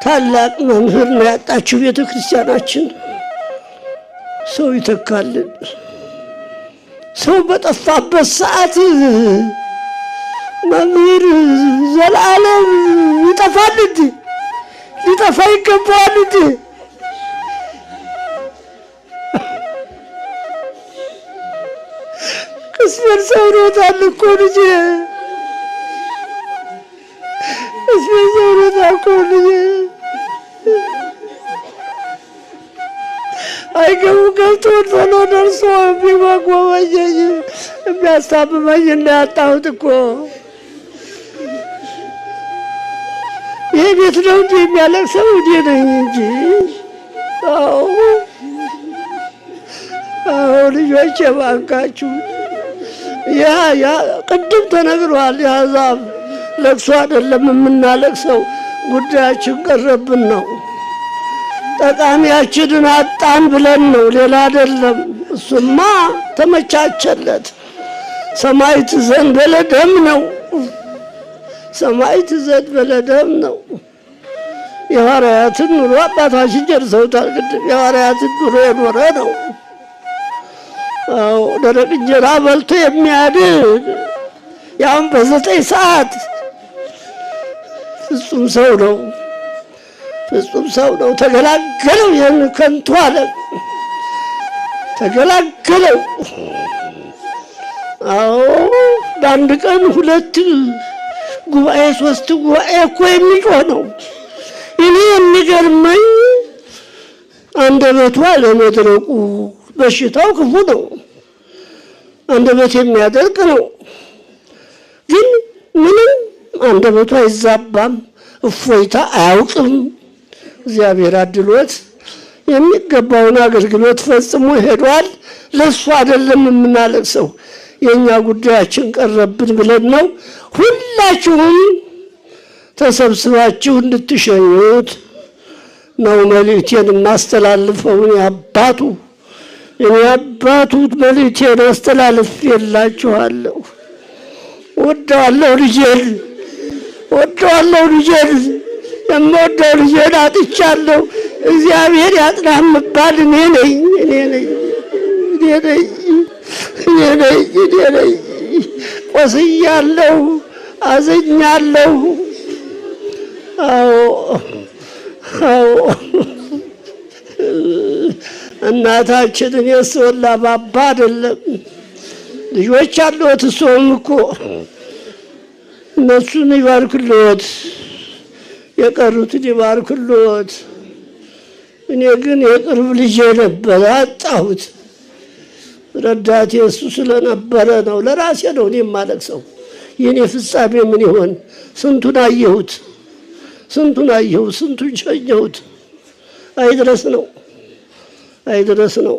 ታላቅ መምህር ነው ያጣችው ቤተክርስቲያናችን። ሰው ይተካልን። ሰው በጠፋበት ሰዓት መምህር ዘላለም ይጠፋል እንዴ? ሊጠፋ ይገባዋል እንዴ? ቅስሜን ሰብሮታል እኮ ልጄ፣ ቅስሜን ሰብሮታል እኮ ልጄ። አይገቡ ገብቶ ቶሎ ደርሶ የሚጓጓኝ የሚያስታምመኝ እንዳያጣሁት እኮ። ይሄ ቤት ነው እንጂ የሚያለቅሰው እኔ ነኝ እንጂ። አዎ ልጆቼ እባካችሁ፣ ያ ቅድም ተነግሯል። የአሕዛብ ለቅሶ አይደለም የምናለቅሰው፣ ጉዳያችን ቀረብን ነው። ጠቃሚያችንን አጣን ብለን ነው፣ ሌላ አይደለም። እሱማ ተመቻቸለት። ሰማዕት ዘእንበለ ደም ነው፣ ሰማዕት ዘእንበለ ደም ነው። የሐዋርያትን ኑሮ አባታችን ጨርሰውታል። ቅድም የሐዋርያትን ኑሮ የኖረ ነው። አዎ ደረቅ እንጀራ በልቶ የሚያድር ያውም በ9 ሰዓት ፍጹም ሰው ነው፣ ፍጹም ሰው ነው። ተገላገለው፣ ይህን ከንቱ ዓለም ተገላገለው። አዎ በአንድ ቀን 2 ጉባኤ 3 ጉባኤ እኮ የሚጮህ ነው። እኔ የሚገርመኝ አንደበቱ አለመድረቁ። በሽታው ክፉ ነው፣ አንደበት የሚያደርቅ ነው። ግን ምንም አንደበቱ አይዛባም፣ እፎይታ አያውቅም። እግዚአብሔር አድሎት የሚገባውን አገልግሎት ፈጽሞ ሄዷል። ለሱ አይደለም የምናለቅሰው፣ የኛ ጉዳያችን ቀረብን ብለን ነው። ሁላችሁም ተሰብስባችሁ እንድትሸኙት ነው መልእክቴን የማስተላልፈው። እኔ አባቱ መልእክቴን አስተላልፌላችኋለሁ። ወደዋለሁ ልጄን፣ ወደዋለሁ ልጄን፣ የምወደው ልጄን አጥቻለሁ። እግዚአብሔር ያጽናህ የምባል እኔ ነኝ። ቆስያለሁ፣ አዝኛለሁ። አዎ እናታችንን የስወላ ባባ አይደለም ልጆች አሉት። እሱም እኮ እነሱን ይባርክልዎት፣ የቀሩትን ይባርክልዎት። እኔ ግን የቅርብ ልጄ ነበር አጣሁት። ረዳቴ እሱ ስለነበረ ነው። ለራሴ ነው እኔ የማለቅሰው። የኔ ፍጻሜ ምን ይሆን? ስንቱን አየሁት፣ ስንቱን ሸኘሁት። አይድረስ ነው።